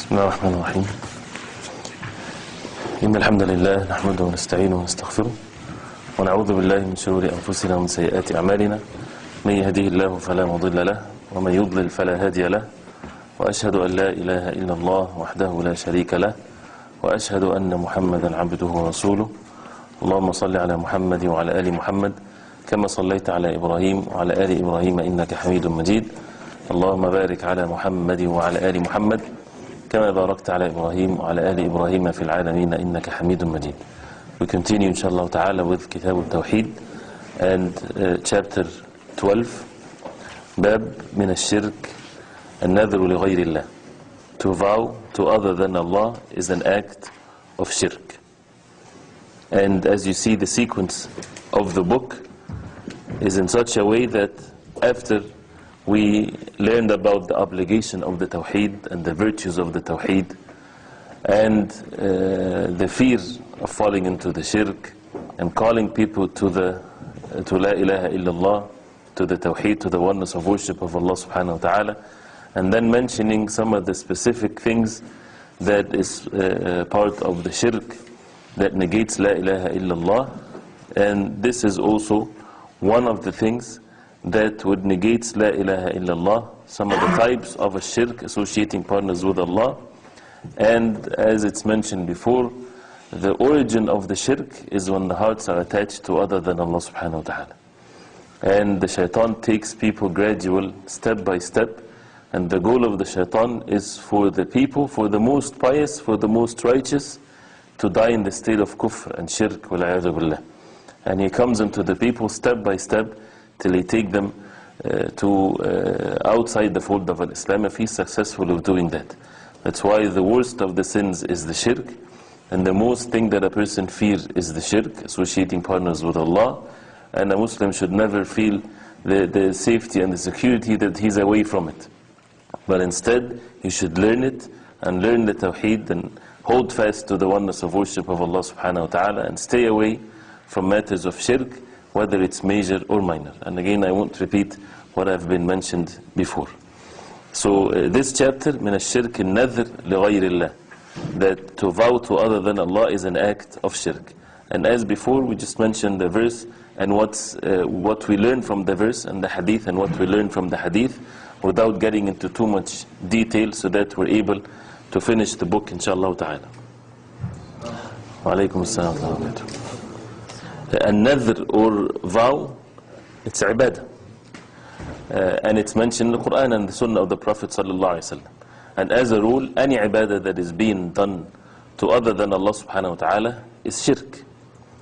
بسم الله الرحمن الرحيم. إن الحمد لله نحمده ونستعينه ونستغفره ونعوذ بالله من شرور أنفسنا ومن سيئات أعمالنا. من يهديه الله فلا مضل له ومن يضلل فلا هادي له، وأشهد أن لا إله إلا الله وحده لا شريك له، وأشهد أن محمدا عبده ورسوله. اللهم صل على محمد وعلى آل محمد كما صليت على إبراهيم وعلى آل إبراهيم إنك حميد مجيد. اللهم بارك على محمد وعلى آل محمد كما باركت على إبراهيم وعلى آل إبراهيم في العالمين إنك حميد مجيد. We continue inshallah ta'ala with Kitab al-Tawhid and chapter 12, Bab min al-Shirk an-nadhru li ghayri Allah. To vow to other than Allah is an act of shirk. And as you see, the sequence of the book is in such a way that after we learned about the obligation of the Tawhid and the virtues of the Tawhid and the fear of falling into the Shirk and calling people to La ilaha illallah, to the Tawhid, to the oneness of worship of Allah subhanahu wa ta'ala, and then mentioning some of the specific things that is part of the Shirk that negates La ilaha illallah. And this is also one of the things that would negate La ilaha illallah, some of the types of a shirk associating partners with Allah. And as it's mentioned before, the origin of the shirk is when the hearts are attached to other than Allah subhanahu wa ta'ala. And the shaitan takes people gradual, step by step, and the goal of the shaitan is for the people, for the most pious, for the most righteous, to die in the state of kufr and shirk, wal-'iyadhu billah. And he comes into the people step by step till he take them to outside the fold of Islam, if he's successful of doing that. That's why the worst of the sins is the shirk, and the most thing that a person fears is the shirk, associating partners with Allah. And a Muslim should never feel the safety and the security that he's away from it, but instead he should learn it and learn the Tawheed and hold fast to the oneness of worship of Allah subhanahu wa ta'ala and stay away from matters of shirk, whether it's major or minor. And again, I won't repeat what I've been mentioned before. So this chapter, min al-shirk an-nadhr li ghayri Allah, that to vow to other than Allah is an act of shirk. And as before, we just mentioned the verse and what we learn from the verse and the hadith and what we learn from the hadith, without getting into too much detail, so that we're able to finish the book inshallah ta'ala. Wa alaykum as-salam wa rahmatullahi. An-nadhr or vow, it's ibadah. And it's mentioned in the Quran and the Sunnah of the Prophet sallallahu alaihi wasallam. And as a rule, any ibadah that is being done to other than Allah subhanahu wa ta'ala is shirk.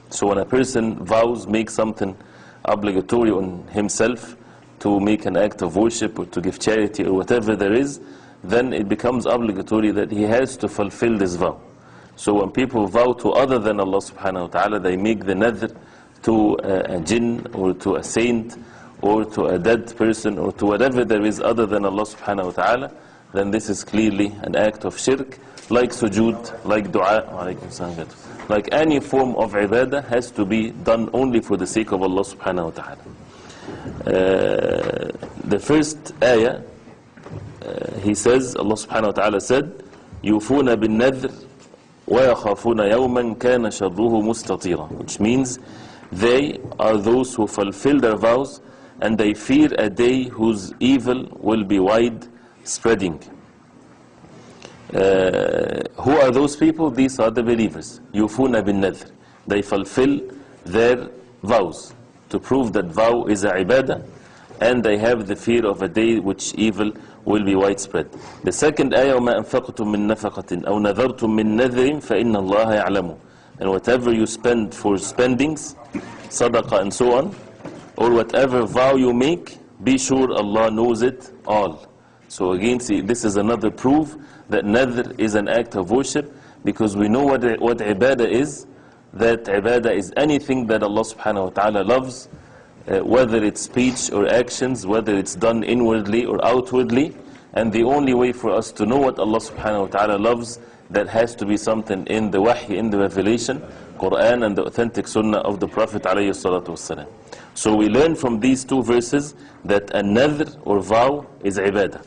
So when a person vows, makes something obligatory on himself to make an act of worship or to give charity or whatever there is, then it becomes obligatory that he has to fulfill this vow. So when people vow to other than Allah subhanahu wa ta'ala, they make the nadhr to a jinn or to a saint or to a dead person or to whatever there is other than Allah subhanahu wa ta'ala, then this is clearly an act of shirk, like sujood, like dua, like any form of ibadah has to be done only for the sake of Allah subhanahu wa ta'ala. The first ayah, he says, Allah subhanahu wa ta'ala said, يُوفُونَ بِالنَّذْرِ وَيَخَافُونَ يَوْمًا كَانَ شَرُّهُ مُسْتَطِيرًا, which means they are those who fulfill their vows and they fear a day whose evil will be wide-spreading. Who are those people? These are the believers. يُوفُونَ بِالنَّذْرِ, they fulfill their vows to prove that vow is a ibadah, and they have the fear of a day which evil will be widespread. The second ayah, وَمَا أَنفَقْتُم مِّن نَفَقَةٍ أَوْ نَذَرْتُم مِّن نَذْرٍ فَإِنَّ اللَّهَ يَعْلَمُ. And whatever you spend for spendings, sadaqah and so on, or whatever vow you make, be sure Allah knows it all. So again, see, this is another proof that nadhr is an act of worship, because we know what ibadah is. That ibadah is anything that Allah subhanahu wa ta'ala loves, whether it's speech or actions, whether it's done inwardly or outwardly. And the only way for us to know what Allah subhanahu wa ta'ala loves, that has to be something in the wahy, in the revelation, Quran and the authentic sunnah of the Prophet alayhi salatu wasalam. So we learn from these two verses that a nadhr or vow is ibadah.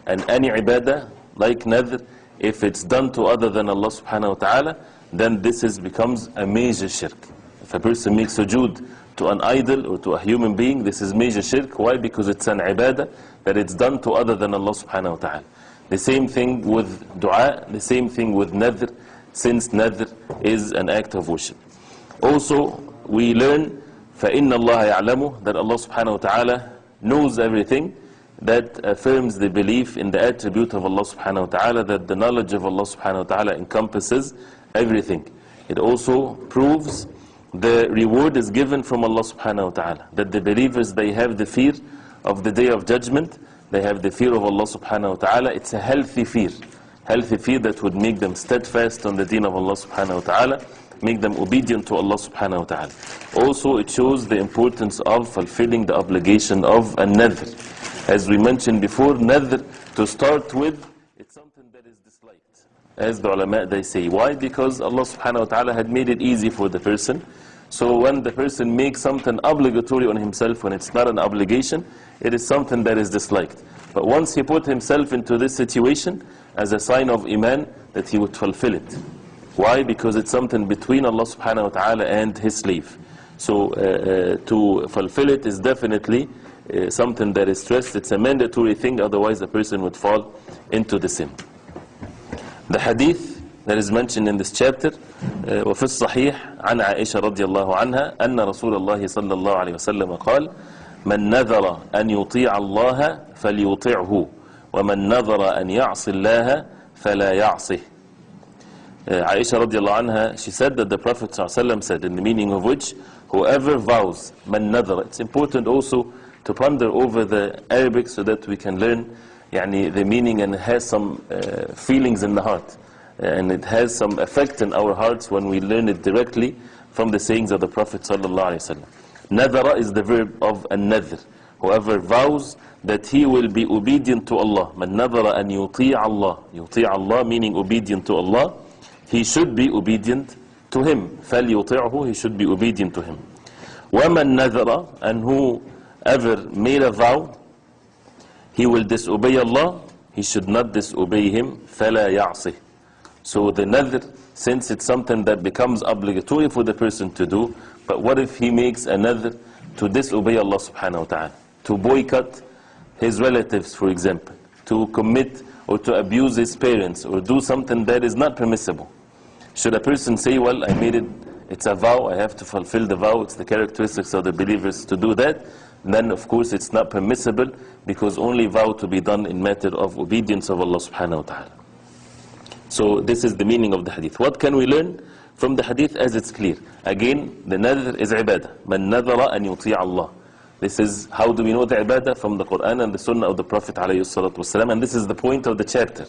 And any ibadah, like nadhr, if it's done to other than Allah subhanahu wa ta'ala, then this becomes a major shirk. If a person makes sujood to an idol or to a human being, this is major shirk. Why? Because it's an ibadah that it's done to other than Allah subhanahu wa ta'ala. The same thing with dua, the same thing with nadhr, since nadhr is an act of worship. Also, we learn فَإِنَّ اللَّهَ يَعْلَمُ, that Allah subhanahu wa ta'ala knows everything. That affirms the belief in the attribute of Allah subhanahu wa ta'ala, that the knowledge of Allah subhanahu wa ta'ala encompasses everything. It also proves the reward is given from Allah subhanahu wa ta'ala, that the believers, they have the fear of the day of judgment, they have the fear of Allah subhanahu wa ta'ala. It's a healthy fear that would make them steadfast on the deen of Allah subhanahu wa ta'ala, make them obedient to Allah subhanahu wa ta'ala. Also, it shows the importance of fulfilling the obligation of a nadhr. As we mentioned before, nadhr, to start with, it's something that is disliked. As the ulama, they say. Why? Because Allah subhanahu wa ta'ala had made it easy for the person. So when the person makes something obligatory on himself, when it's not an obligation, it is something that is disliked. But once he put himself into this situation, as a sign of iman, that he would fulfill it. Why? Because it's something between Allah subhanahu wa ta'ala and his slave. So to fulfill it is definitely something that is stressed. It's a mandatory thing, otherwise a person would fall into the sin. The hadith that is mentioned in this chapter, وفي الصحيح عن عائشة رضي الله عنها أن رسول الله صلى الله عليه وسلم قال من نذر أن يطيع الله فليطيعه ومن نذر أن يعصي الله فلا يعصه. Aisha radiallahu anha, she said that the Prophet ﷺ said, in the meaning of which, whoever vows, man nadhara. It's important also to ponder over the Arabic so that we can learn the meaning, and it has some feelings in the heart. And it has some effect in our hearts when we learn it directly from the sayings of the Prophet ﷺ. Nadhara is the verb of an-nadhr. Whoever vows that he will be obedient to Allah. Man nadhara an yuti' Allah. Yuti' Allah meaning obedient to Allah. He should be obedient to him. فَلْيُطِعْهُ, he should be obedient to him. وَمَنْ نَذَرَ, and whoever made a vow, he will disobey Allah, he should not disobey him. فَلَا يَعْصِهِ. So the nadhr, since it's something that becomes obligatory for the person to do, but what if he makes a nadhr to disobey Allah subhanahu wa ta'ala, to boycott his relatives, for example, to commit or to abuse his parents, or do something that is not permissible? Should a person say, well, I made it, it's a vow, I have to fulfill the vow, it's the characteristics of the believers to do that? Then of course it's not permissible, because only vow to be done in matter of obedience of Allah subhanahu wa ta'ala. So this is the meaning of the hadith. What can we learn from the hadith as it's clear? Again, the nadhr is ibadah. Man nadhara an yuti' Allah. This is, how do we know the ibadah? From the Quran and the Sunnah of the Prophet ﷺ. And this is the point of the chapter.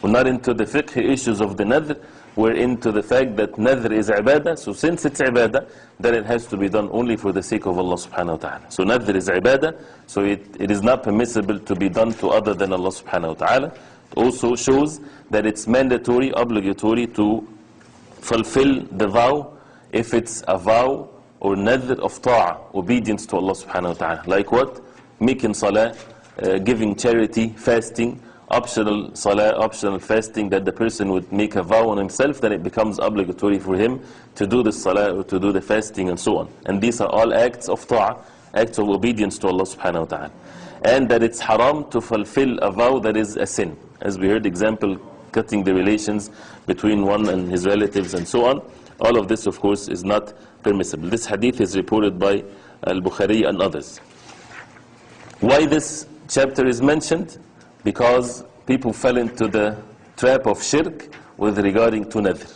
We're not into the fiqh issues of the nadhr. We're into the fact that nadhr is ibadah. So since it's ibadah, then it has to be done only for the sake of Allah subhanahu wa ta'ala. So nadhr is ibadah. So it is not permissible to be done to other than Allah subhanahu wa ta'ala. It also shows that it's mandatory, obligatory to fulfill the vow if it's a vow or nadhr of ta'ah, obedience to Allah subhanahu wa ta'ala. Like what? Making salah, giving charity, fasting, optional salah, optional fasting, that the person would make a vow on himself, then it becomes obligatory for him to do the salah or to do the fasting and so on. And these are all acts of ta'ah, acts of obedience to Allah subhanahu wa ta'ala. And that it's haram to fulfill a vow that is a sin. As we heard, example, cutting the relations between one and his relatives and so on. All of this, of course, is not permissible. This hadith is reported by Al-Bukhari and others. Why this chapter is mentioned? Because people fell into the trap of shirk with regarding to nadhr.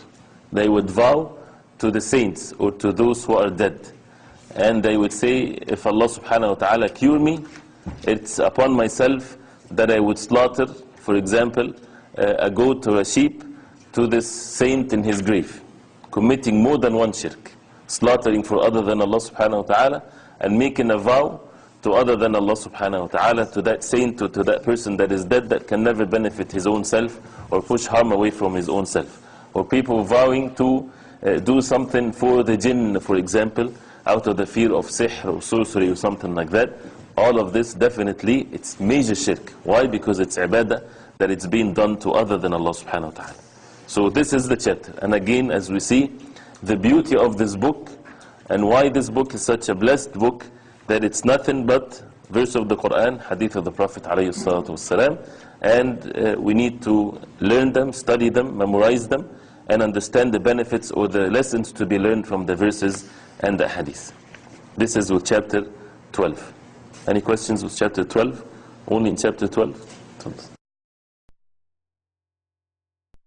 They would vow to the saints or to those who are dead. And they would say, if Allah subhanahu wa ta'ala cure me, it's upon myself that I would slaughter, for example, a goat or a sheep to this saint in his grave, committing more than one shirk, slaughtering for other than Allah subhanahu wa ta'ala, and making a vow to other than Allah subhanahu wa ta'ala, to that saint or to that person that is dead, that can never benefit his own self or push harm away from his own self. Or people vowing to do something for the jinn, for example, out of the fear of sihr or sorcery or something like that. All of this, definitely, it's major shirk. Why? Because it's ibadah that it's been done to other than Allah subhanahu wa ta'ala. So this is the chapter. And again, as we see, the beauty of this book and why this book is such a blessed book, that it's nothing but verse of the Quran, hadith of the Prophet alayhi salatu wasalam, and we need to learn them, study them, memorize them, and understand the benefits or the lessons to be learned from the verses and the hadith. This is with chapter 12. Any questions with chapter 12? Only in chapter 12?